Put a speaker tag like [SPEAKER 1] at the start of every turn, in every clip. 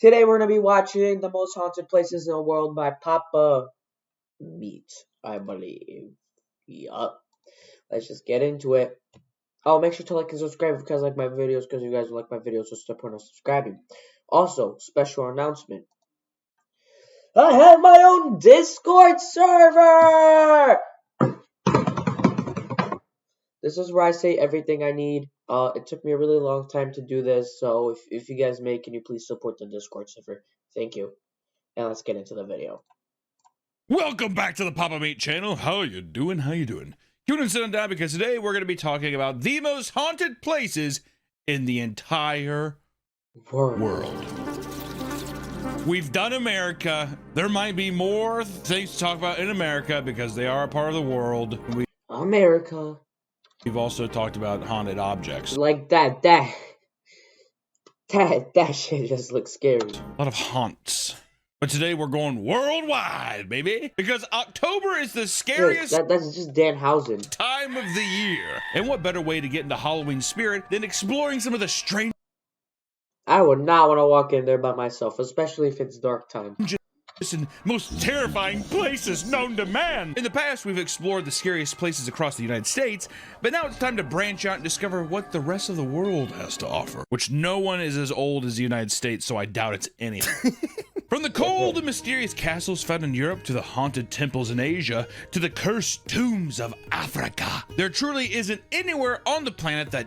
[SPEAKER 1] Today we're going to be watching The Most Haunted Places in the World by Papa Meat, I believe. Yup. Let's just get into it. Oh, make sure to like and subscribe if you guys like my videos, because you guys like my videos, so step on subscribing. Also, special announcement. I have my own Discord server! This is where I say everything I need. It took me a really long time to do this, so if you guys can you please support the Discord server? Thank you. And let's get into the video.
[SPEAKER 2] Welcome back to the Papa Meat channel. How you doing? How you doing? Tune in, sit on down, because today we're going to be talking about the most haunted places in the entire world. We've done America. There might be more things to talk about in America because they are a part of the world.
[SPEAKER 1] America.
[SPEAKER 2] We've also talked about haunted objects.
[SPEAKER 1] Like that shit just looks scary.
[SPEAKER 2] A lot of haunts. But today we're going worldwide, baby, because October is the scariest
[SPEAKER 1] that's just Danhausen
[SPEAKER 2] time of the year. And what better way to get into Halloween spirit than exploring some of the strange
[SPEAKER 1] I would not want to walk in there by myself, especially if it's dark time.
[SPEAKER 2] and most terrifying places known to man. In the past, we've explored the scariest places across the United States, but now it's time to branch out and discover what the rest of the world has to offer, which no one is as old as the United States, so I doubt it's anything. From the cold and mysterious castles found in Europe to the haunted temples in Asia to the cursed tombs of Africa, there truly isn't anywhere on the planet that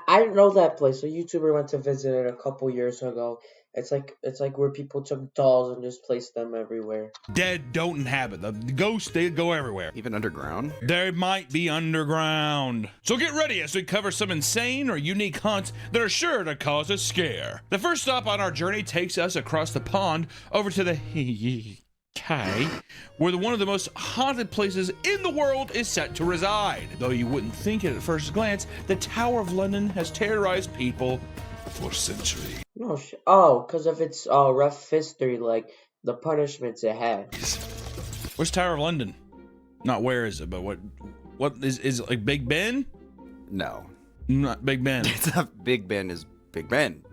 [SPEAKER 1] I know that place. A YouTuber went to visit it a couple years ago. It's like where people took dolls and just placed them everywhere.
[SPEAKER 2] dead don't inhabit. The ghosts, they go everywhere.
[SPEAKER 3] Even underground?
[SPEAKER 2] They might be underground. So get ready as we cover some insane or unique haunts that are sure to cause a scare. The first stop on our journey takes us across the pond over to the where one of the most haunted places in the world is set to reside. Though you wouldn't think it at first glance, the Tower of London has terrorized people for centuries.
[SPEAKER 1] No because of its rough history, like the punishments it had.
[SPEAKER 2] Where's Tower of London? Not where is it, but what is it, like Big Ben?
[SPEAKER 3] No.
[SPEAKER 2] Not Big Ben.
[SPEAKER 3] It's not Big Ben, is Big Ben.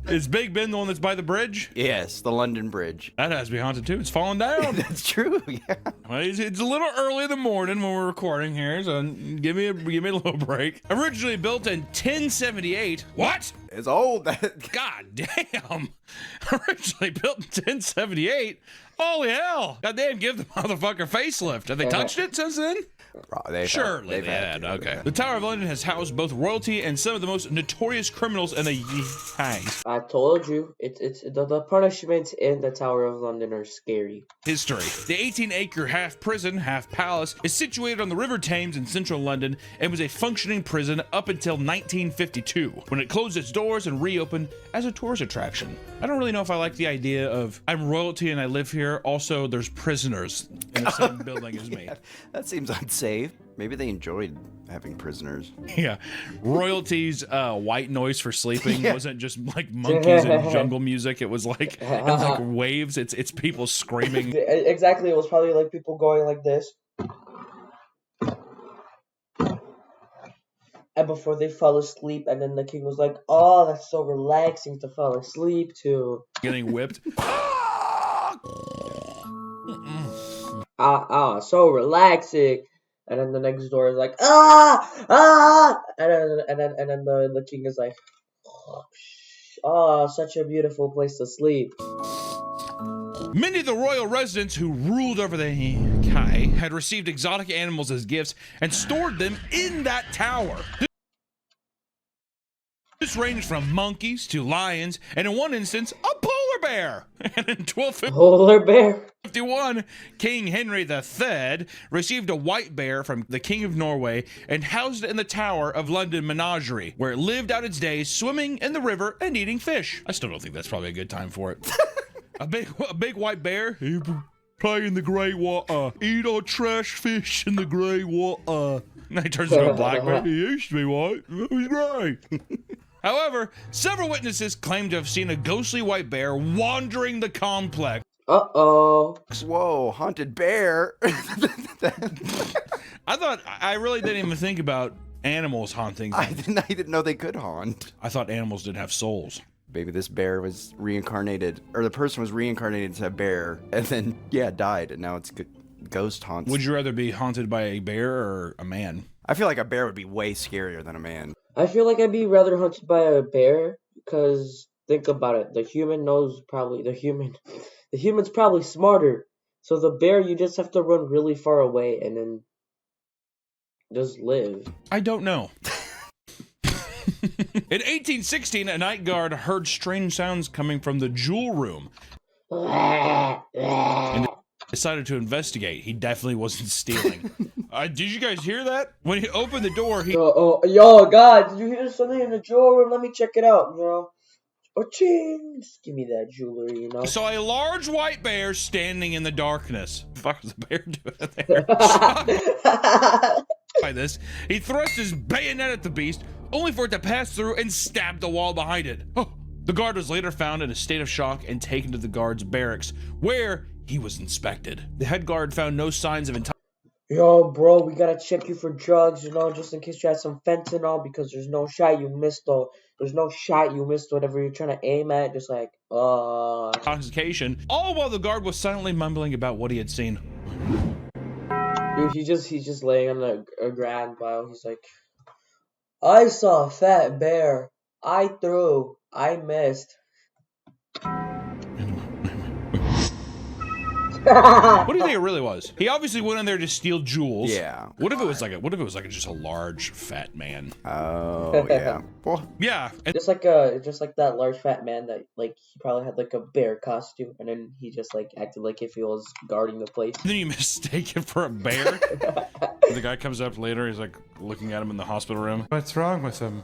[SPEAKER 2] Is Big Ben the one that's by the bridge?
[SPEAKER 3] Yes, the London Bridge.
[SPEAKER 2] That has to be haunted too. It's falling down.
[SPEAKER 3] That's true, yeah.
[SPEAKER 2] Well, it's a little early in the morning when we're recording here, so give me a little break. Originally built in 1078. What?
[SPEAKER 3] It's old.
[SPEAKER 2] God damn. Originally built in 1078. Holy hell. God damn, give the motherfucker facelift. Have they touched it since then? Surely they had. Okay. The Tower of London has housed both royalty and some of the most notorious criminals in the UK.
[SPEAKER 1] I told you, it's the punishments in the Tower of London are scary.
[SPEAKER 2] History. The 18-acre half prison, half palace is situated on the River Thames in central London and was a functioning prison up until 1952, when it closed its doors and reopened as a tourist attraction. I don't really know if I like the idea of I'm royalty and I live here. Also, there's prisoners in the same building as me.
[SPEAKER 3] That seems unsafe. Maybe they enjoyed having prisoners.
[SPEAKER 2] Yeah. Royalty's white noise for sleeping wasn't just like monkeys and jungle music. It was like, waves. It's people screaming.
[SPEAKER 1] Exactly. It was probably like people going like this. And before they fell asleep, and then the king was like, "Oh, that's so relaxing to fall asleep to."
[SPEAKER 2] Getting whipped.
[SPEAKER 1] So relaxing. And then the next door is like, and then the king is like, such a beautiful place to sleep.
[SPEAKER 2] Many of the royal residents who ruled over the UK had received exotic animals as gifts and stored them in that tower. This ranged from monkeys to lions, and in one instance, a polar bear. And in 1251, King Henry III received a white bear from the King of Norway and housed it in the Tower of London Menagerie, where it lived out its days swimming in the river and eating fish. I still don't think that's probably a good time for it. A big white bear. He play in the gray water. Eat our trash fish in the gray water. And he turns into a black bear. He used to be white. It was gray. However, several witnesses claim to have seen a ghostly white bear wandering the complex.
[SPEAKER 1] Uh-oh.
[SPEAKER 3] Whoa, haunted bear.
[SPEAKER 2] I really didn't even think about animals haunting
[SPEAKER 3] I
[SPEAKER 2] them.
[SPEAKER 3] didn't know they could haunt.
[SPEAKER 2] I thought animals didn't have souls.
[SPEAKER 3] Maybe this bear was reincarnated, or the person was reincarnated as a bear, and then, yeah, died, and now it's ghost haunts.
[SPEAKER 2] Would you rather be haunted by a bear or a man?
[SPEAKER 3] I feel like a bear would be way scarier than a man.
[SPEAKER 1] I feel like I'd be rather haunted by a bear because think about it. The human's probably smarter. So the bear, you just have to run really far away and then just live.
[SPEAKER 2] I don't know. In 1816, a night guard heard strange sounds coming from the jewel room and decided to investigate. He definitely wasn't stealing. Did you guys hear that? When he opened the door, he
[SPEAKER 1] Yo, God, did you hear something in the jewel room? Let me check it out, you know. Ching! Just give me that jewelry, you know.
[SPEAKER 2] saw a large white bear standing in the darkness. What the fuck was the bear doing there? By this, he thrust his bayonet at the beast, only for it to pass through and stab the wall behind it. Oh, the guard was later found in a state of shock and taken to the guard's barracks, where he was inspected. The head guard found no signs of intoxication.
[SPEAKER 1] Yo, bro, we gotta check you for drugs, you know, just in case you had some fentanyl, because there's no shot you missed, whatever you're trying to aim at, just like,
[SPEAKER 2] Intoxication, all while the guard was silently mumbling about what he had seen.
[SPEAKER 1] Dude, he's just laying on the ground while he's like, I saw a fat bear. I threw. I missed.
[SPEAKER 2] What do you think it really was? He obviously went in there to steal jewels.
[SPEAKER 3] Yeah.
[SPEAKER 2] What if it was like just a large fat man?
[SPEAKER 3] Oh, yeah. Well,
[SPEAKER 2] Yeah. And
[SPEAKER 1] Just like that large fat man that like he probably had like a bear costume, and then he just like acted like if he was guarding the place.
[SPEAKER 2] then you mistake it for a bear. The guy comes up later. He's like looking at him in the hospital room. What's wrong with him?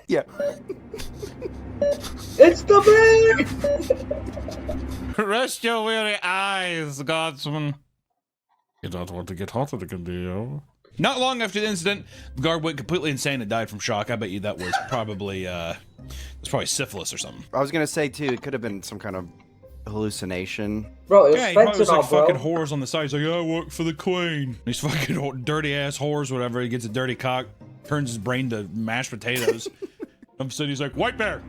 [SPEAKER 3] yeah.
[SPEAKER 1] It's the bear.
[SPEAKER 2] Rest your weary eyes, Guardsman. You don't want to get haunted again, do you? Not long after the incident, the guard went completely insane and died from shock. I bet you that was probably syphilis or something.
[SPEAKER 3] I was going to say, too, it could have been some kind of hallucination.
[SPEAKER 1] Bro, it was
[SPEAKER 2] Yeah, he probably was like
[SPEAKER 1] fentanyl, bro.
[SPEAKER 2] fucking whores on the side. He's like, I work for the queen. These fucking dirty ass whores, whatever. He gets a dirty cock, turns his brain to mashed potatoes. All of a sudden he's like, white bear.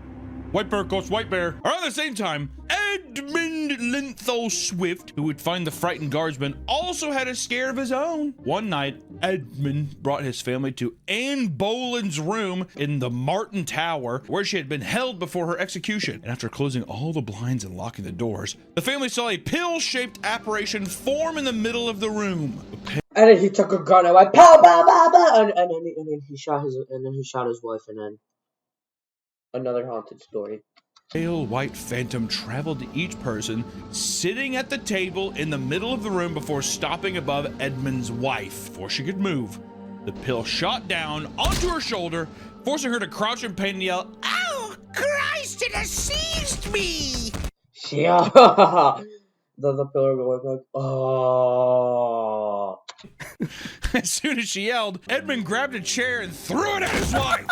[SPEAKER 2] White bear goes white bear. Around the same time, Edmund Linthal Swift, who would find the frightened guardsman, also had a scare of his own. One night, Edmund brought his family to Anne Boleyn's room in the Martin Tower, where she had been held before her execution. And after closing all the blinds and locking the doors, the family saw a pill-shaped apparition form in the middle of the room.
[SPEAKER 1] And then he took a gun and went pow pow pow pow, and then he shot his wife, and then another haunted story.
[SPEAKER 2] Pale white phantom traveled to each person, sitting at the table in the middle of the room before stopping above Edmund's wife. Before she could move, the pill shot down onto her shoulder, forcing her to crouch in pain and yell, "Oh, Christ, it has seized me!"
[SPEAKER 1] Yeah. the pillar going like, oh.
[SPEAKER 2] As soon as she yelled, Edmund grabbed a chair and threw it at his wife.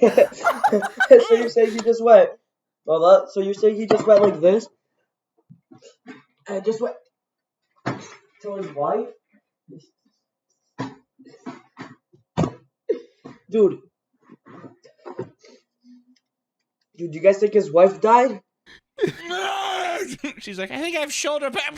[SPEAKER 1] So you're saying he just went, well, so you're saying he just went like this? And just went to his wife? Dude, do you guys think his wife died?
[SPEAKER 2] She's like, I think I've shoulder pain,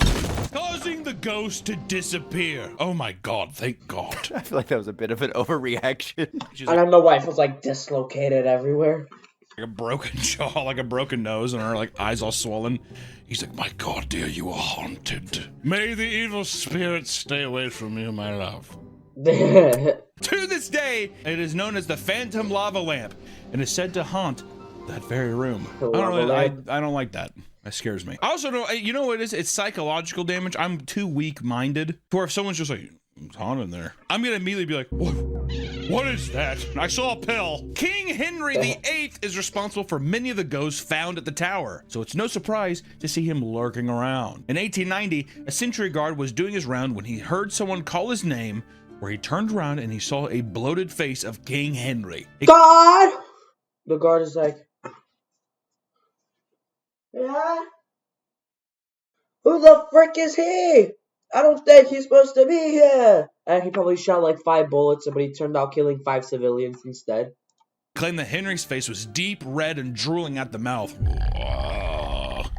[SPEAKER 2] causing the ghost to disappear. Oh my God, thank God.
[SPEAKER 3] I feel like that was a bit of an overreaction.
[SPEAKER 2] She's
[SPEAKER 1] And
[SPEAKER 2] like,
[SPEAKER 1] then the wife was like dislocated everywhere.
[SPEAKER 2] a broken jaw, like a broken nose, and her like eyes all swollen. He's like, my God, dear, you are haunted. May the evil spirits stay away from you, my love. To this day, it is known as the Phantom Lava Lamp, and is said to haunt that very room. I don't like that. That scares me. I also don't, you know what it is? It's psychological damage. I'm too weak-minded. Or if someone's just like, it's haunted in there, I'm gonna immediately be like, what is that? I saw a pill. King Henry VIII is responsible for many of the ghosts found at the tower, so it's no surprise to see him lurking around. In 1890, a sentry guard was doing his round when he heard someone call his name, where he turned around and he saw a bloated face of King Henry.
[SPEAKER 1] God! The guard is like, yeah? Who the frick is he? I don't think he's supposed to be here. And he probably shot like 5 bullets, but he turned out killing 5 civilians instead.
[SPEAKER 2] Claimed that Henry's face was deep red and drooling at the mouth.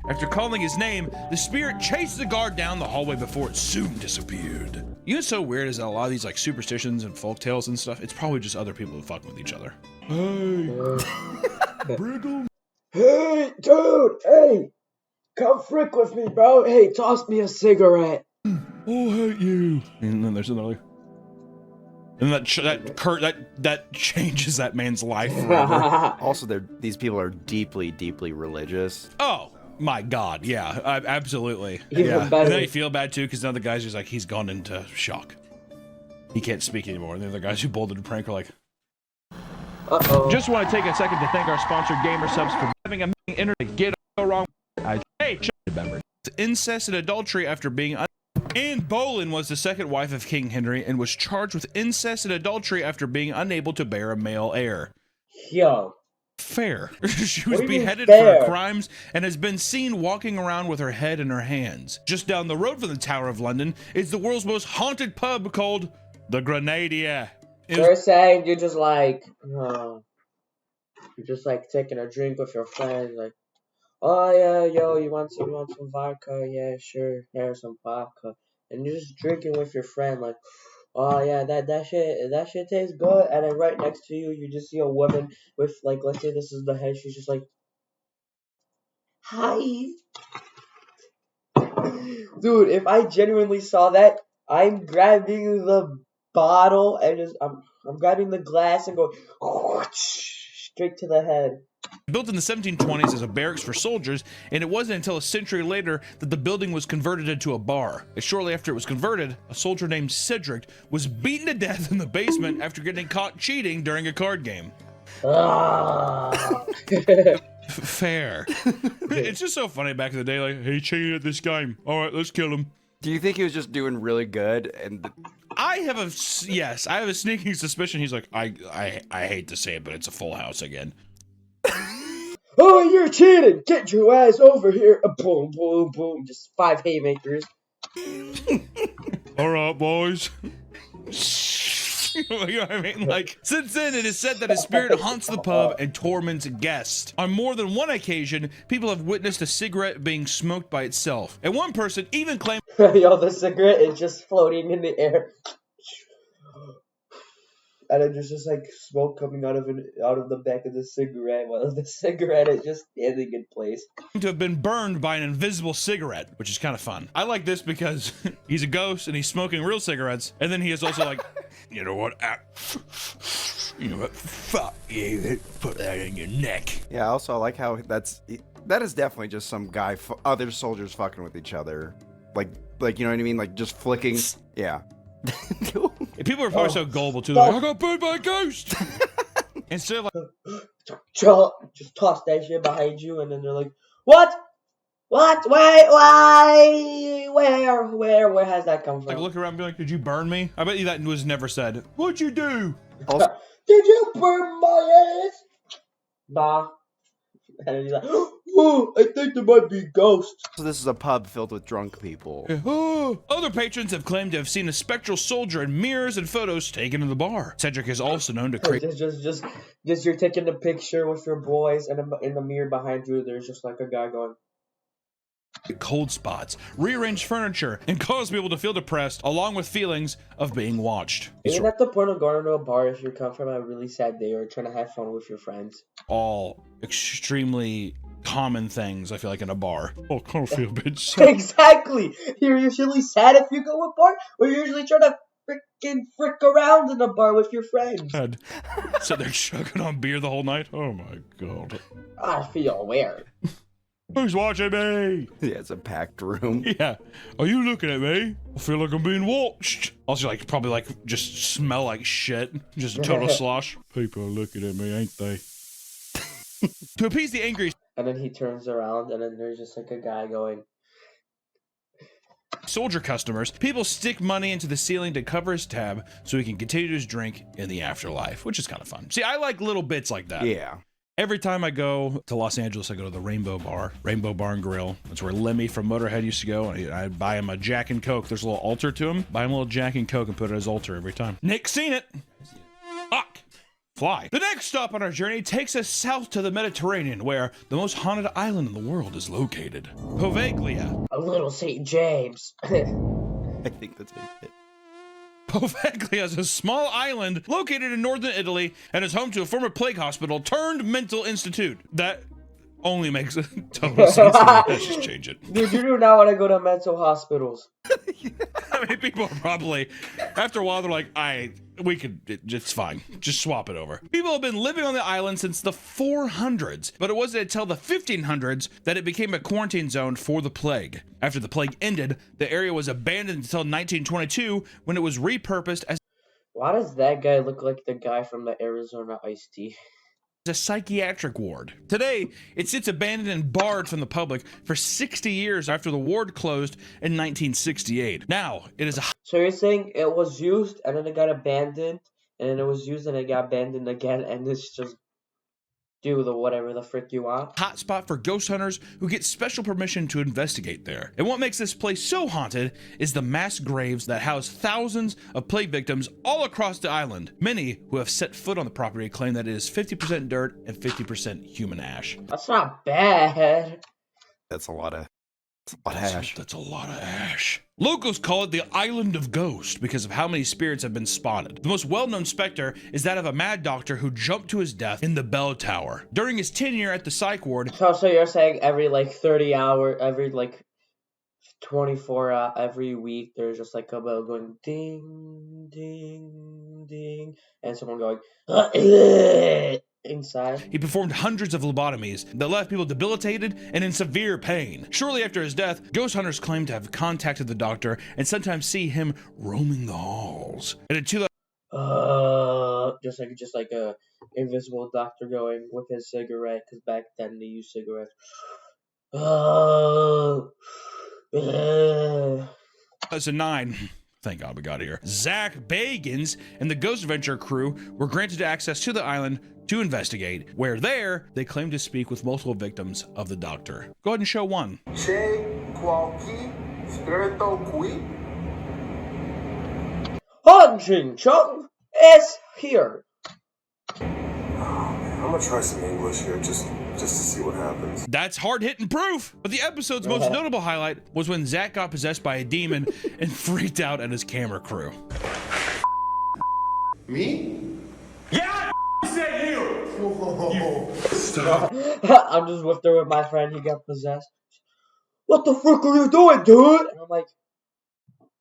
[SPEAKER 2] After calling his name, the spirit chased the guard down the hallway before it soon disappeared. You know what's so weird is that a lot of these like superstitions and folk tales and stuff, it's probably just other people who fuck with each other. Hey, Briggle.
[SPEAKER 1] Hey, dude, hey, come frick with me, bro. Hey, toss me a cigarette.
[SPEAKER 2] I'll hate you. And then there's another. And that changes that man's life forever.
[SPEAKER 3] Also, these people are deeply, deeply religious.
[SPEAKER 2] Oh my God, yeah, absolutely.
[SPEAKER 1] Even better.
[SPEAKER 2] And then you feel bad too because now the guy's just like he's gone into shock. He can't speak anymore. And the other guys who bolded the prank are like,
[SPEAKER 1] Uh-oh.
[SPEAKER 4] Just want to take a second to thank our sponsor, GamerSubs, for having a internet get so wrong. Hey, remember.
[SPEAKER 2] incest and adultery after being. Anne Boleyn was the second wife of King Henry and was charged with incest and adultery after being unable to bear a male heir.
[SPEAKER 1] Yo.
[SPEAKER 2] Fair. She was
[SPEAKER 1] What do you mean
[SPEAKER 2] beheaded for her
[SPEAKER 1] fair?
[SPEAKER 2] crimes and has been seen walking around with her head in her hands. Just down the road from the Tower of London is the world's most haunted pub called the Grenadier.
[SPEAKER 1] They're saying you're just like taking a drink with your friends, like, oh yeah, yo, you want some vodka? Yeah, sure, here's some vodka. And you're just drinking with your friend, like, oh yeah, that shit tastes good. And then right next to you, you just see a woman with, like, let's say this is the head. She's just like, hi, dude. If I genuinely saw that, I'm grabbing the bottle and just I'm grabbing the glass and going straight to the head.
[SPEAKER 2] Built in the 1720s as a barracks for soldiers, and it wasn't until a century later that the building was converted into a bar. And shortly after it was converted, a soldier named Cedric was beaten to death in the basement after getting caught cheating during a card game.
[SPEAKER 1] Ah.
[SPEAKER 2] Fair. It's just so funny back in the day, like, he cheated at this game. All right, let's kill him.
[SPEAKER 3] Do you think he was just doing really good? And
[SPEAKER 2] I have a sneaking suspicion he's like, I hate to say it, but it's a full house again.
[SPEAKER 1] Oh, you're cheating! Get your ass over here! Boom, boom, boom. Just 5 haymakers.
[SPEAKER 2] All right, boys. You know what I mean? Like, since then, it is said that a spirit haunts the pub and torments guests. On more than one occasion, people have witnessed a cigarette being smoked by itself. And one person even claimed
[SPEAKER 1] Yo, the cigarette is just floating in the air. And then there's just like smoke coming out of the back of the cigarette while the cigarette is just standing in place.
[SPEAKER 2] to have been burned by an invisible cigarette, which is kind of fun. I like this because he's a ghost and he's smoking real cigarettes. And then he is also like, you know what? You know what? Fuck you. Put that in your neck.
[SPEAKER 3] yeah, also I like how that is definitely just some guy, other soldiers fucking with each other. Like, you know what I mean? Like just flicking. Yeah.
[SPEAKER 2] People are probably so gullible too. Like, I got burned by a ghost. Instead of like,
[SPEAKER 1] Just toss that shit behind you, and then they're like, what? What? Wait, why? Where has that come from?
[SPEAKER 2] look around and be like, did you burn me? I bet you that was never said. What'd you do?
[SPEAKER 3] Also,
[SPEAKER 1] Did you burn my ass? Nah. And then he's like, oh, I think there might be ghosts.
[SPEAKER 3] this is a pub filled with drunk people.
[SPEAKER 2] Other patrons have claimed to have seen a spectral soldier in mirrors and photos taken in the bar. Cedric is also known to create
[SPEAKER 1] Just you're taking a picture with your boys, and in the mirror behind you, there's just like a guy going,
[SPEAKER 2] cold spots, rearrange furniture, and cause people to feel depressed, along with feelings of being watched. These
[SPEAKER 1] isn't
[SPEAKER 2] are
[SPEAKER 1] that the point of going to a bar if you come from a really sad day or trying to have fun with your friends?
[SPEAKER 2] all extremely common things, I feel like, in a bar. Oh, I kind of feel a bit sad.
[SPEAKER 1] Exactly! You're usually sad if you go to a bar, or you're usually trying to frick around in a bar with your friends.
[SPEAKER 2] So they're chugging on beer the whole night? Oh my god.
[SPEAKER 1] I feel weird.
[SPEAKER 2] Who's watching me?
[SPEAKER 3] Yeah, it's a packed room.
[SPEAKER 2] Yeah. Are you looking at me? I feel like I'm being watched. Also, like, probably, like, just smell like shit. Just a total slosh. People are looking at me, ain't they? To appease the angry
[SPEAKER 1] And then he turns around, and then there's just like a guy going,
[SPEAKER 2] soldier customers, people stick money into the ceiling to cover his tab so he can continue his drink in the afterlife, which is kind of fun. See, I like little bits like that.
[SPEAKER 3] Yeah.
[SPEAKER 2] Every time I go to Los Angeles, I go to the Rainbow Bar and Grill. That's where Lemmy from Motorhead used to go. And I buy him a Jack and Coke. There's a little altar to him. Buy him a little Jack and Coke and put it as altar every time. Nick's seen it. Fuck. Fly. The next stop on our journey takes us south to the Mediterranean, where the most haunted island in the world is located. Poveglia.
[SPEAKER 1] A little St. James.
[SPEAKER 3] I think that's it.
[SPEAKER 2] Poveglia is a small island located in northern Italy and is home to a former plague hospital turned mental institute. That only makes total sense to me. Let's just change it.
[SPEAKER 1] Dude, you do not want to go to mental hospitals.
[SPEAKER 2] I mean, people are probably, after a while, they're like, it's fine. Just swap it over. People have been living on the island since the 400s, but it wasn't until the 1500s that it became a quarantine zone for the plague. After the plague ended, the area was abandoned until 1922 when it was repurposed as
[SPEAKER 1] Why does that guy look like the guy from the Arizona iced tea?
[SPEAKER 2] a psychiatric ward. Today, it sits abandoned and barred from the public for 60 years after the ward closed in 1968. Now, it is a
[SPEAKER 1] So you're saying it was used and then it got abandoned, and then it was used and it got abandoned again, and it's just do the whatever the frick you want?
[SPEAKER 2] hotspot for ghost hunters who get special permission to investigate there. And what makes this place so haunted is the mass graves that house thousands of plague victims all across the island. Many who have set foot on the property claim that it is 50% dirt and 50% human ash.
[SPEAKER 1] That's not bad.
[SPEAKER 3] That's a lot of ash.
[SPEAKER 2] That's a lot of ash. Locals call it the Island of Ghosts because of how many spirits have been spotted. The most well-known specter is that of a mad doctor who jumped to his death in the bell tower. During his tenure at the psych ward,
[SPEAKER 1] So you're saying every 30 hour, every 24 hour, every week, there's just a bell going ding, ding, ding, and someone going inside.
[SPEAKER 2] he performed hundreds of lobotomies that left people debilitated and in severe pain. Shortly after his death, ghost hunters claim to have contacted the doctor and sometimes see him roaming the halls. And in 2000,
[SPEAKER 1] Just like a invisible doctor going with his cigarette, because back then they used cigarettes.
[SPEAKER 2] 2009, thank God we got here, Zach Bagans and the Ghost Adventure crew were granted access to the island to investigate, where there they claimed to speak with multiple victims of the doctor. Go ahead and show one.
[SPEAKER 1] Han Ching Chung is here.
[SPEAKER 5] I'm gonna try some English here just to see what happens.
[SPEAKER 2] That's hard-hitting proof. But the episode's most notable highlight was when Zach got possessed by a demon and freaked out at his camera crew.
[SPEAKER 5] Me?
[SPEAKER 6] Yeah, said you.
[SPEAKER 5] Whoa. Stop.
[SPEAKER 1] I'm just with there with my friend. He got possessed. What the frick are you doing, dude? And I'm like,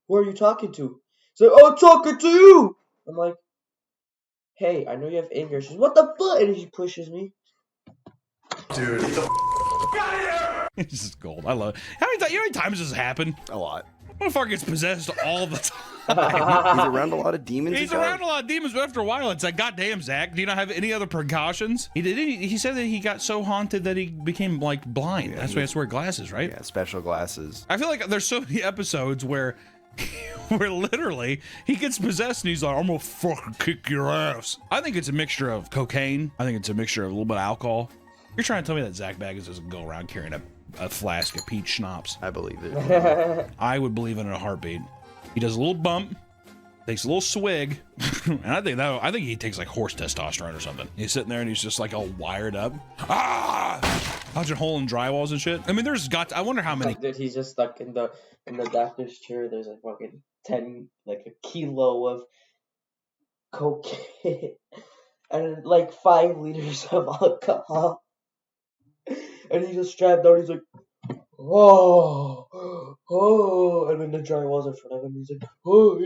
[SPEAKER 1] who are you talking to? He's like, I'm talking to you. I'm like, hey, I know you have anger. She's, what the fuck? And he pushes me.
[SPEAKER 5] Dude, get the
[SPEAKER 6] Out of here.
[SPEAKER 2] This is gold. I love it. You know how many times this has happened?
[SPEAKER 3] A lot.
[SPEAKER 2] Motherfucker gets possessed all the time.
[SPEAKER 3] He's around a lot of demons.
[SPEAKER 2] He's around a lot of demons, but after a while, it's like, goddamn, Zach, do you not have any other precautions? He said that he got so haunted that he became blind.
[SPEAKER 3] Yeah,
[SPEAKER 2] That's why he has to wear glasses, right?
[SPEAKER 3] Yeah, special glasses.
[SPEAKER 2] I feel like there's so many episodes where literally he gets possessed and he's like, I'm gonna fucking kick your ass. I think it's a mixture of cocaine. I think it's a mixture of a little bit of alcohol. You're trying to tell me that Zach Baggins doesn't go around carrying a flask of peach schnapps?
[SPEAKER 3] I believe it.
[SPEAKER 2] I would believe it in a heartbeat. He does a little bump, takes a little swig, and I think he takes horse testosterone or something. He's sitting there and he's just all wired up. Punching hole in drywalls and shit. I mean, I wonder how many.
[SPEAKER 1] Dude, he's just stuck in the doctor's chair. There's fucking 10, a kilo of cocaine and 5 liters of alcohol. And he's just strapped down. He's like, oh, and then the drywall's in front of him. He's like, oh,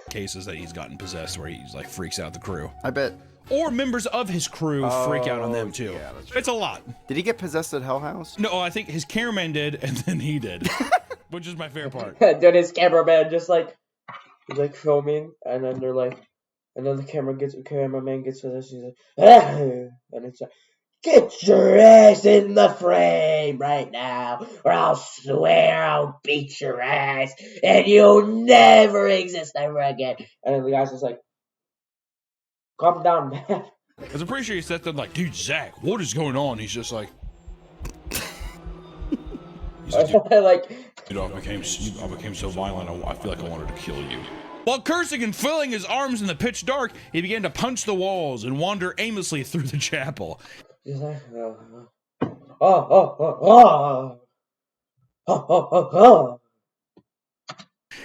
[SPEAKER 2] Cases that he's gotten possessed where he's freaks out the crew.
[SPEAKER 3] I bet.
[SPEAKER 2] Or members of his crew freak out on them too.
[SPEAKER 3] Yeah, that's true.
[SPEAKER 2] It's a lot.
[SPEAKER 3] Did he get possessed at Hell House?
[SPEAKER 2] No, I think his cameraman did, and then he did, which is my favorite part.
[SPEAKER 1] Dude, his cameraman just he's filming, and then they're and then the cameraman gets to this. He's like, and it's like, get your ass in the frame right now, or I'll swear I'll beat your ass, and you'll never exist ever again. And then the guy's just like, calm down, man.
[SPEAKER 2] Because I'm pretty sure he said something like, dude, Zach, what is going on? He's just like, dude, I became so violent, I feel like I wanted to kill you. While cursing and filling his arms in the pitch dark, he began to punch the walls and wander aimlessly through the chapel.
[SPEAKER 1] He's like,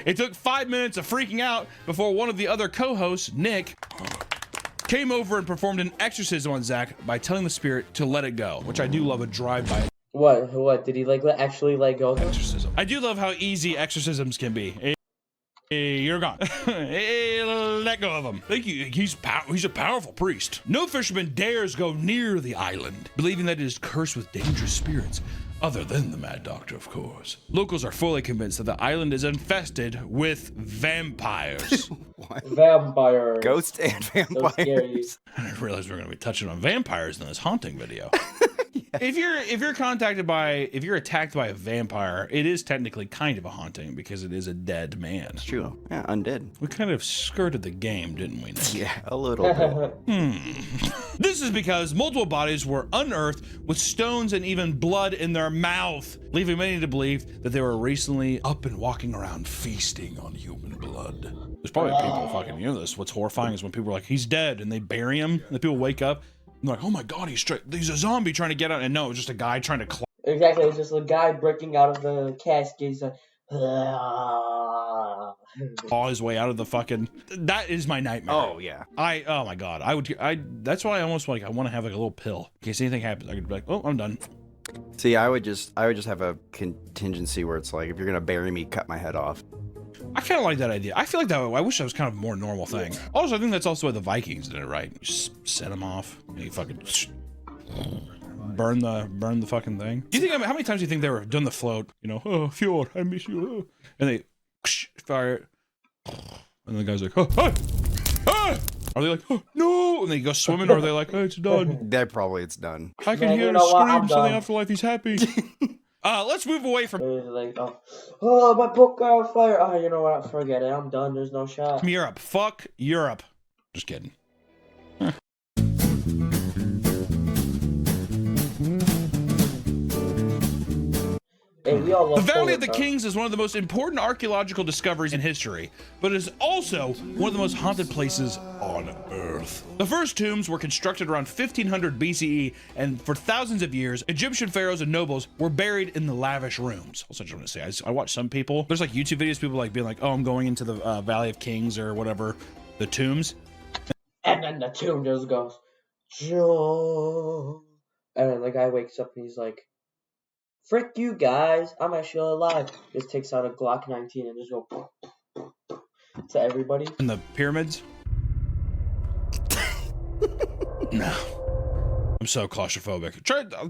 [SPEAKER 2] It took 5 minutes of freaking out before one of the other co-hosts, Nick, came over and performed an exorcism on Zach by telling the spirit to let it go, which I do love a drive-by
[SPEAKER 1] What? Did he actually let go?
[SPEAKER 2] exorcism. I do love how easy exorcisms can be. Hey, you're gone. Hey, let go of him. Thank you. He's a powerful priest. No fisherman dares go near the island, believing that it is cursed with dangerous spirits. Other than the Mad Doctor, of course. Locals are fully convinced that the island is infested with vampires.
[SPEAKER 3] What?
[SPEAKER 1] Vampires.
[SPEAKER 3] Ghosts and vampires.
[SPEAKER 2] I didn't realize we were going to be touching on vampires in this haunting video. If you're attacked by a vampire, it is technically kind of a haunting because it is a dead man.
[SPEAKER 3] It's true. Yeah, undead.
[SPEAKER 2] We kind of skirted the game, didn't we, Nick?
[SPEAKER 3] Yeah, a little bit.
[SPEAKER 2] This is because multiple bodies were unearthed with stones and even blood in their mouth, leaving many to believe that they were recently up and walking around feasting on human blood. There's probably people fucking, this. What's horrifying is when people are like, he's dead, and they bury him, and the people wake up, and they're like, oh my god, he's a zombie trying to get out, and no, it's just a guy trying to
[SPEAKER 1] Exactly, it's just a guy breaking out of the casket. He's like,
[SPEAKER 2] claw his way out of the fucking. That is my nightmare.
[SPEAKER 3] Oh yeah.
[SPEAKER 2] Oh my god. That's why I almost I want to have a little pill in case anything happens. I could be like, oh, I'm done.
[SPEAKER 3] See, I would just have a contingency where it's like, if you're gonna bury me, cut my head off.
[SPEAKER 2] I kind of like that idea. I feel like I wish that was kind of a more normal thing. Also, I think that's also why the Vikings did it, right? You just set them off. And you fucking burn the fucking thing. Do you think how many times do you think they were doing the float? Oh, Fjord, I miss you. Oh. And they fire it. And the guy's like, oh, oh, oh. Are they like, oh, no? And they go swimming, or are they like, oh, it's done?
[SPEAKER 3] It's done.
[SPEAKER 2] I can hear the screams in the afterlife. He's happy. Let's move away from.
[SPEAKER 1] Like, oh, my book got on fire. Oh, you know what? Forget it. I'm done. There's no shot.
[SPEAKER 2] Europe. Fuck Europe. Just kidding.
[SPEAKER 1] Hey, we all love
[SPEAKER 2] the Valley of the Kings is one of the most important archaeological discoveries in history, but it is also one of the most haunted places on Earth. The first tombs were constructed around 1500 BCE, and for thousands of years, Egyptian pharaohs and nobles were buried in the lavish rooms. Also, I just want to say, I watch some people, there's like YouTube videos, people like being like, oh, I'm going into the Valley of Kings or whatever, the tombs.
[SPEAKER 1] And then the tomb just goes, Joe. And then the guy wakes up and he's like, frick you guys, I'm actually alive. Just takes out a Glock 19 and just go to everybody.
[SPEAKER 2] In the pyramids? No. I'm so claustrophobic.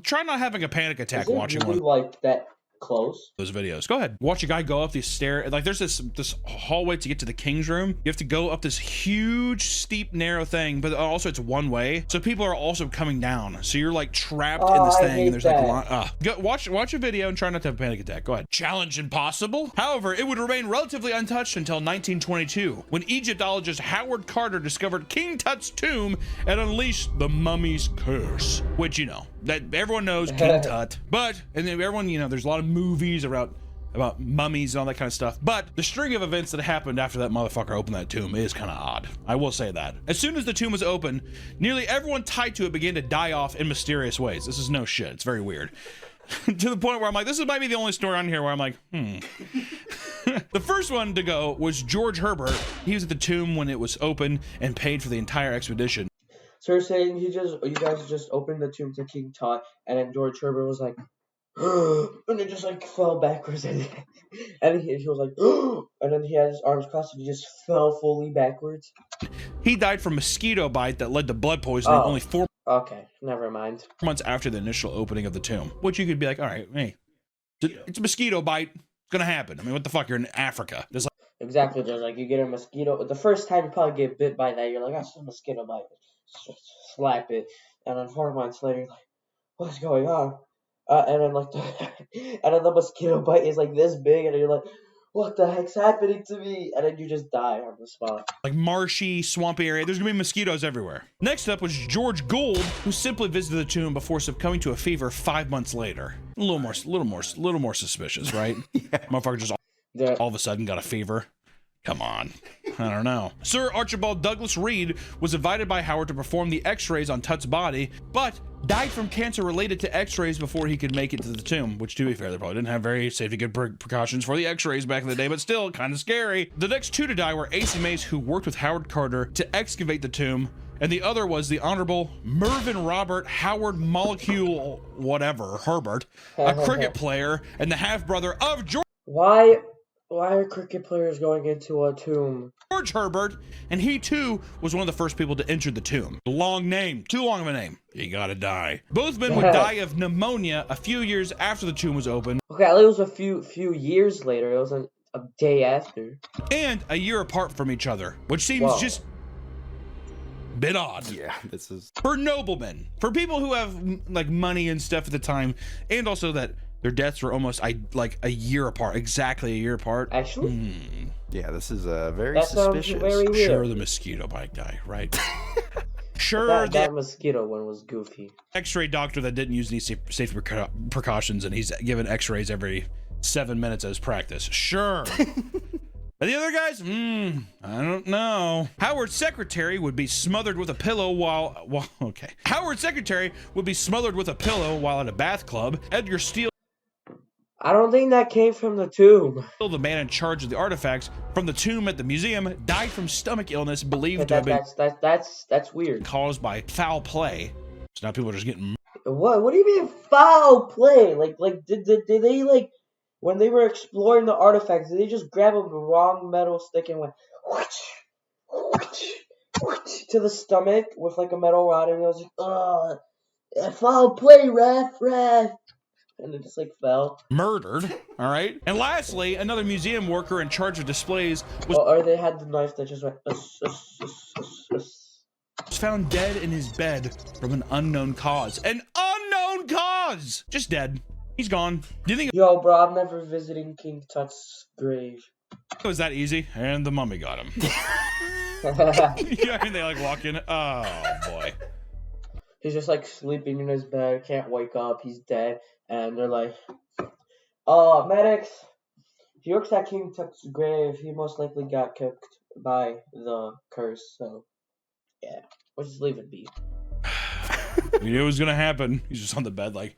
[SPEAKER 2] Try not having a panic attack watching
[SPEAKER 1] really like that close?
[SPEAKER 2] Those videos. Go ahead. Watch a guy go up these stairs. Like there's this hallway to get to the king's room. You have to go up this huge, steep, narrow thing, but also it's one way. So people are also coming down. So you're like trapped in this thing. And there's like watch a video and try not to have a panic attack. Go ahead. Challenge impossible. However, it would remain relatively untouched until 1922, when Egyptologist Howard Carter discovered King Tut's tomb and unleashed the mummy's curse. Which, that everyone knows King Tut. But, and then everyone, there's a lot of movies about mummies and all that kind of stuff. But the string of events that happened after that motherfucker opened that tomb is kind of odd. I will say that. As soon as the tomb was open, nearly everyone tied to it began to die off in mysterious ways. This is no shit. It's very weird. To the point where I'm like, this might be the only story on here where I'm like, The first one to go was George Herbert. He was at the tomb when it was open and paid for the entire expedition.
[SPEAKER 1] So you're saying you guys just opened the tomb to King Tut, and then George Herbert was like, and it just like fell backwards, and he was like, and then he had his arms crossed, and he just fell fully backwards.
[SPEAKER 2] He died from mosquito bite that led to blood poisoning only 4
[SPEAKER 1] Okay, never mind.
[SPEAKER 2] months after the initial opening of the tomb. Which you could be like, all right, hey, it's a mosquito bite. It's gonna happen. I mean, what the fuck? You're in Africa. There's
[SPEAKER 1] Exactly, just like you get a mosquito. The first time you probably get bit by that, you're like, that's a mosquito bite. Slap it, and then 4 months later, you're like, what's going on? And then the mosquito bite is like this big, and you're like, what the heck's happening to me? And then you just die on the spot.
[SPEAKER 2] Like marshy, swampy area. There's gonna be mosquitoes everywhere. Next up was George Gould, who simply visited the tomb before succumbing to a fever 5 months later. A little more suspicious, right? Motherfucker just all of a sudden got a fever. Come on. I don't know. Sir Archibald Douglas Reed was invited by Howard to perform the x-rays on Tut's body, but died from cancer related to x-rays before he could make it to the tomb, which, to be fair, they probably didn't have very safety good precautions for the x-rays back in the day, but still kind of scary. The next two to die were A.C. Mace, who worked with Howard Carter to excavate the tomb, and the other was the Honorable Mervyn Robert Howard Molecule whatever Herbert, a cricket player and the half-brother of
[SPEAKER 1] Why are cricket players going into a tomb?
[SPEAKER 2] George Herbert, and he too was one of the first people to enter the tomb. Long name, too long of a name. You gotta die. Both men would die of pneumonia a few years after the tomb was opened.
[SPEAKER 1] Okay, it was a few years later. It wasn't a day after.
[SPEAKER 2] And a year apart from each other, which seems just a bit odd.
[SPEAKER 3] Yeah, this is...
[SPEAKER 2] For noblemen, for people who have like money and stuff at the time, and also that their deaths were almost like a year apart, exactly a year apart.
[SPEAKER 1] Actually?
[SPEAKER 3] Yeah, this is very
[SPEAKER 1] That sounds
[SPEAKER 3] suspicious.
[SPEAKER 1] very weird.
[SPEAKER 2] Sure, the mosquito bite guy, right? Sure,
[SPEAKER 1] that mosquito one was goofy.
[SPEAKER 2] X-ray doctor that didn't use any safety precautions, and he's given X-rays every 7 minutes as practice. Sure. But the other guys, I don't know. Howard's secretary would be smothered with a pillow while Howard's secretary would be smothered with a pillow while at a bath club. Edgar Steele,
[SPEAKER 1] I don't think that came from the tomb.
[SPEAKER 2] the man in charge of the artifacts from the tomb at the museum, died from stomach illness believed to have been
[SPEAKER 1] That's weird.
[SPEAKER 2] caused by foul play. So now people are just getting...
[SPEAKER 1] What do you mean foul play? Like did they like when they were exploring the artifacts, did they just grab a wrong metal stick and went to the stomach with like a metal rod, and it was like, foul play, ref. And it just like fell.
[SPEAKER 2] Murdered, all right? And lastly, another museum worker in charge of displays was
[SPEAKER 1] Or they had the knife that just went
[SPEAKER 2] found dead in his bed from an unknown cause. An unknown cause! Just dead. He's gone. Do you think
[SPEAKER 1] Yo, bro, I'm never visiting King Tut's grave.
[SPEAKER 2] it was that easy? And the mummy got him. Yeah, I mean, they like walk in. Oh, boy.
[SPEAKER 1] He's just like sleeping in his bed, can't wake up, he's dead, and they're like, "Oh, medics, if he works at King Tut's grave, he most likely got cooked by the curse, so yeah, we'll just leave it be."
[SPEAKER 2] We knew it was gonna happen. He's just on the bed like...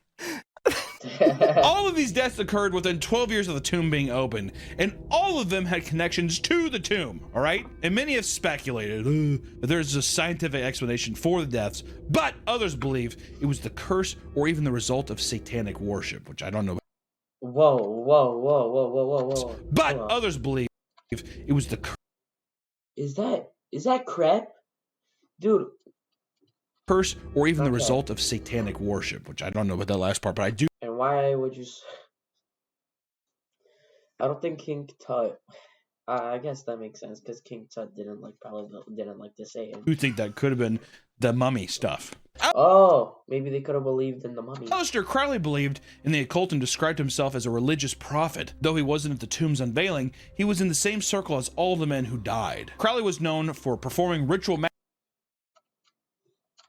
[SPEAKER 2] All of these deaths occurred within 12 years of the tomb being opened, and all of them had connections to the tomb, all right? And many have speculated that there's a scientific explanation for the deaths, but others believe it was the curse or even the result of satanic worship, which I don't know.
[SPEAKER 1] Whoa.
[SPEAKER 2] But others believe it was the
[SPEAKER 1] Is that crap? Dude.
[SPEAKER 2] curse or even the result of satanic worship, which I don't know about that last part, but I do.
[SPEAKER 1] And why would you... I don't think King Tut... I guess that makes sense, because King Tut probably didn't like to say it.
[SPEAKER 2] You think that could have been the mummy stuff?
[SPEAKER 1] Oh, maybe they could have believed in the mummy.
[SPEAKER 2] Aleister Crowley believed in the occult and described himself as a religious prophet. Though he wasn't at the tomb's unveiling, he was in the same circle as all the men who died. Crowley was known for performing ritual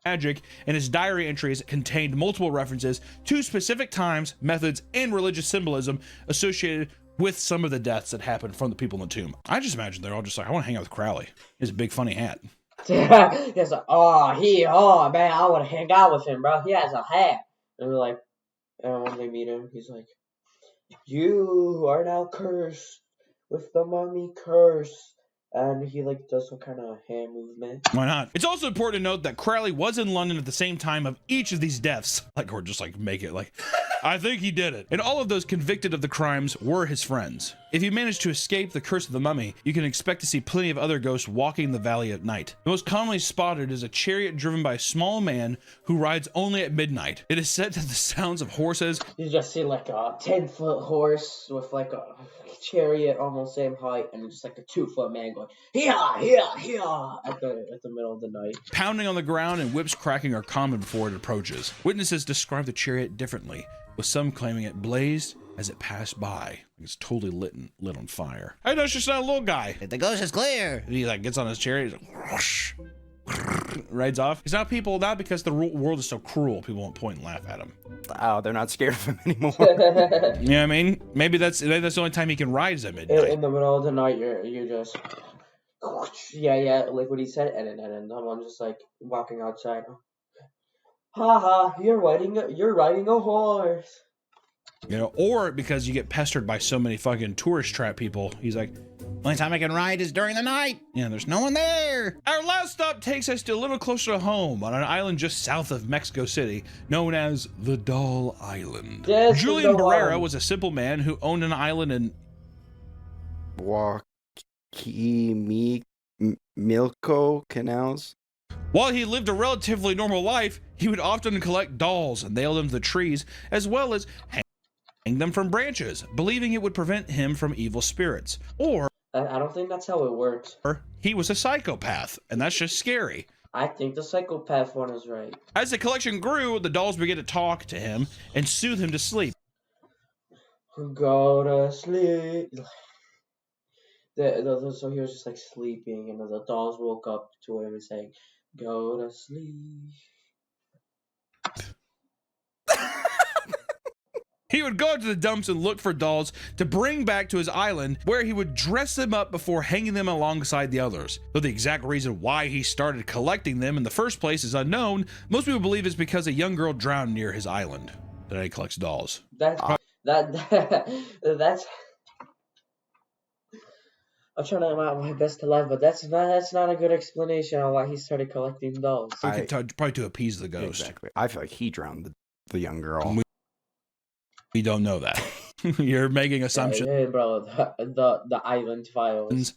[SPEAKER 2] magic, and his diary entries contained multiple references to specific times, methods, and religious symbolism associated with some of the deaths that happened from the people in the tomb. I just imagine they're all just like, I want to hang out with Crowley. He has a big funny hat.
[SPEAKER 1] He's like, man, I want to hang out with him, bro. He has a hat. And we're like, and when they meet him, he's like, you are now cursed with the mummy curse. And he like does some kind of hand movement.
[SPEAKER 2] Why not? It's also important to note that Crowley was in London at the same time of each of these deaths. Like, or just like make it like, I think he did it. And all of those convicted of the crimes were his friends. If you manage to escape the curse of the mummy, you can expect to see plenty of other ghosts walking the valley at night. The most commonly spotted is a chariot driven by a small man who rides only at midnight. It is said that the sounds of horses...
[SPEAKER 1] You just see like a 10-foot horse with like a chariot almost same height, and just like a 2-foot man going, here, at the middle of the night.
[SPEAKER 2] Pounding on the ground and whips cracking are common before it approaches. Witnesses describe the chariot differently, with some claiming it blazed as it passed by. It's totally lit on fire. I know it's just not a little guy. The ghost is clear. And he like gets on his chair. He's like, whoosh, rides off. It's not people, not because the world is so cruel. People won't point and laugh at him.
[SPEAKER 3] Oh, they're not scared of him anymore.
[SPEAKER 2] You know what I mean? Maybe that's the only time he can ride at midnight.
[SPEAKER 1] In the middle of the night, you're just yeah, like what he said, and then someone just like walking outside. Haha, you're riding a horse.
[SPEAKER 2] You know, or because you get pestered by so many fucking tourist trap people, he's like, only time I can ride is during the night. Yeah, there's no one there. Our last stop takes us to a little closer to home on an island just south of Mexico City, known as the Doll Island.
[SPEAKER 1] Yes,
[SPEAKER 2] Julian Barrera was a simple man who owned an island in
[SPEAKER 3] Milco Canals.
[SPEAKER 2] While he lived a relatively normal life, he would often collect dolls and nail them to the trees, as well as hang them from branches, believing it would prevent him from evil spirits. Or
[SPEAKER 1] I don't think that's how it works.
[SPEAKER 2] He was a psychopath, and that's just scary.
[SPEAKER 1] I think the psychopath one is right.
[SPEAKER 2] As the collection grew, the dolls began to talk to him and soothe him to sleep.
[SPEAKER 1] Go to sleep. So he was just like sleeping, and the dolls woke up to him and saying, "Go to sleep."
[SPEAKER 2] He would go to the dumps and look for dolls to bring back to his island, where he would dress them up before hanging them alongside the others. Though the exact reason why he started collecting them in the first place is unknown, most people believe it's because a young girl drowned near his island. That he collects dolls.
[SPEAKER 1] That's. I'm trying to my best to laugh, but that's not a good explanation on why he started collecting dolls.
[SPEAKER 2] Probably to appease the ghost.
[SPEAKER 3] Exactly. I feel like he drowned the young girl.
[SPEAKER 2] We don't know that. You're making assumptions.
[SPEAKER 1] Hey, bro, the island files.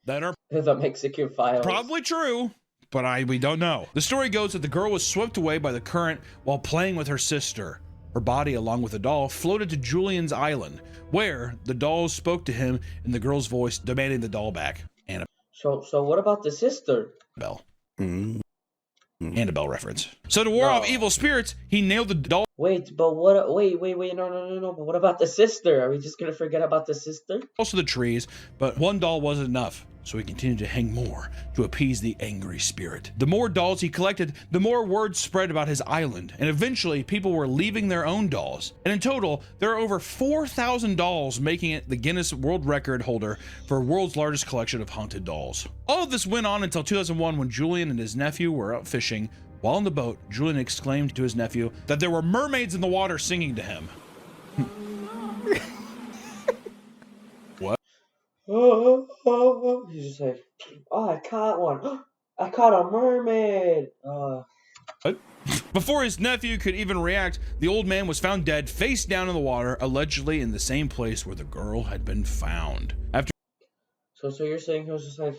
[SPEAKER 2] That are
[SPEAKER 1] The Mexican files.
[SPEAKER 2] probably true, but we don't know. The story goes that the girl was swept away by the current while playing with her sister. Her body, along with the doll, floated to Julian's island, where the dolls spoke to him in the girl's voice, demanding the doll back.
[SPEAKER 1] So what about the sister?
[SPEAKER 2] Annabelle.
[SPEAKER 3] Mm.
[SPEAKER 2] Annabelle reference. So to ward off evil spirits, he nailed the doll.
[SPEAKER 1] Wait, but what? Wait, no. But what about the sister? Are we just gonna forget about the sister?
[SPEAKER 2] Also the trees, but one doll wasn't enough, so he continued to hang more to appease the angry spirit. The more dolls he collected, the more word spread about his island, and eventually people were leaving their own dolls. And in total, there are over 4,000 dolls, making it the Guinness World Record holder for world's largest collection of haunted dolls. All of this went on until 2001, when Julian and his nephew were out fishing. While on the boat, Julian exclaimed to his nephew that there were mermaids in the water singing to him.
[SPEAKER 1] He's just like, oh, I caught one. I caught a mermaid.
[SPEAKER 2] Before his nephew could even react, the old man was found dead, face down in the water, allegedly in the same place where the girl had been found.
[SPEAKER 1] So you're saying he was just like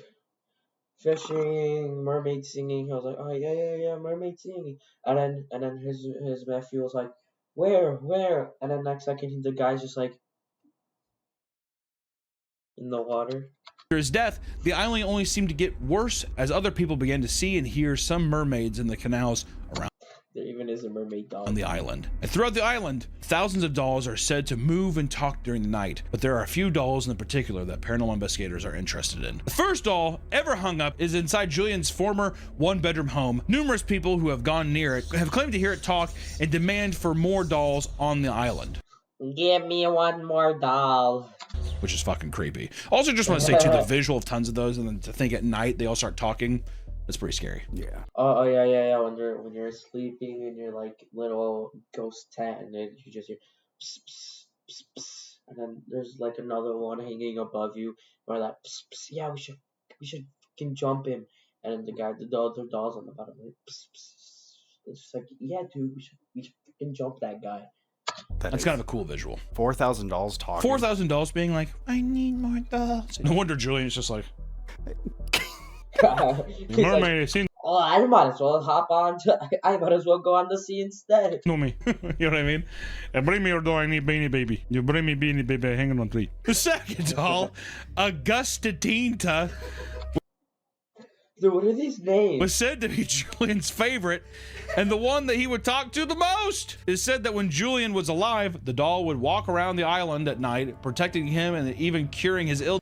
[SPEAKER 1] fishing, mermaid singing. He was like, oh yeah, mermaid singing. And then his nephew was like, where? And then next second the guy's just like in the water.
[SPEAKER 2] After his death, the island only seemed to get worse as other people began to see and hear some mermaids in the canals around.
[SPEAKER 1] There even is a mermaid doll
[SPEAKER 2] On the island. And throughout the island, thousands of dolls are said to move and talk during the night, but there are a few dolls in particular that paranormal investigators are interested in. The first doll ever hung up is inside Julian's former one-bedroom home. Numerous people who have gone near it have claimed to hear it talk and demand for more dolls on the island.
[SPEAKER 1] Give me one more doll.
[SPEAKER 2] Which is fucking creepy. Also, just want to say too, the visual of tons of those, and then to think at night they all start talking. That's pretty scary.
[SPEAKER 3] Yeah.
[SPEAKER 1] Oh yeah. When you're sleeping in your like little ghost tent, and then you just hear pss, pss, pss, pss, and then there's like another one hanging above you, or that pss, pss, yeah, we should fucking jump him, and then the other dolls on the bottom, like pss, pss. It's just like, yeah, dude, we should fucking jump that guy.
[SPEAKER 2] That's kind of a cool visual.
[SPEAKER 3] $4,000 talking.
[SPEAKER 2] 4,000 dolls being like, I need more dolls. No wonder Julian's just like,
[SPEAKER 1] He's like,
[SPEAKER 2] mermaid, see
[SPEAKER 1] oh, I might as well hop on I might as well go on the sea instead.
[SPEAKER 2] know me. You know what I mean? And bring me your doll, I need Beanie Baby. You bring me Beanie Baby, hanging on tree. The second doll, Augusta Tinta.
[SPEAKER 1] Dude, what are these names?
[SPEAKER 2] Was said to be Julian's favorite and the one that he would talk to the most. It is said that when Julian was alive, the doll would walk around the island at night, protecting him and even curing his illness.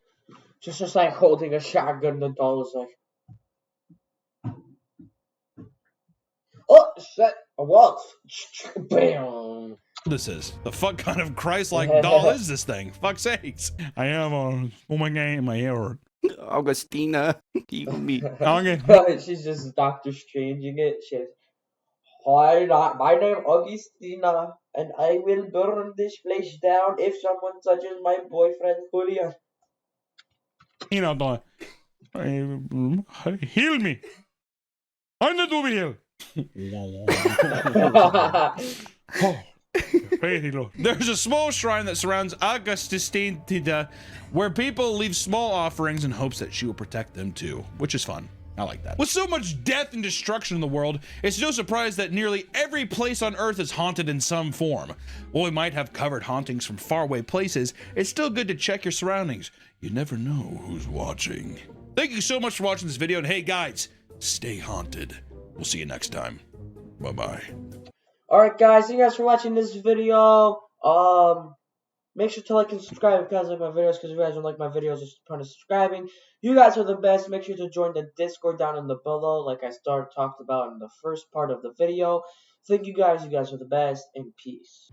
[SPEAKER 1] Just like holding a shotgun, the doll is like, oh shit, a wolf. Bam.
[SPEAKER 2] This is the fuck kind of Christ-like doll is this thing? Fuck sakes! I have a in my ear.
[SPEAKER 3] Augustina, heal me.
[SPEAKER 2] Okay.
[SPEAKER 1] She's just Doctor Stranging it. She's, hi, my name Augustina, and I will burn this place down if someone touches my boyfriend Julian.
[SPEAKER 2] You know, doll. Heal me. I'm not over here. Oh. There's a small shrine that surrounds Augustina where people leave small offerings in hopes that she will protect them too, which is fun. I like that. With so much death and destruction in the world, it's no surprise that nearly every place on Earth is haunted in some form. While we might have covered hauntings from faraway places, it's still good to check your surroundings. You never know who's watching. Thank you so much for watching this video, and hey guys, stay haunted. We'll see you next time. Bye-bye.
[SPEAKER 1] Alright guys, thank you guys for watching this video. Make sure to like and subscribe if you guys like my videos, because if you guys don't like my videos, just kind of subscribing. You guys are the best. Make sure to join the Discord down in the below, like I talked about in the first part of the video. Thank you guys are the best, and peace.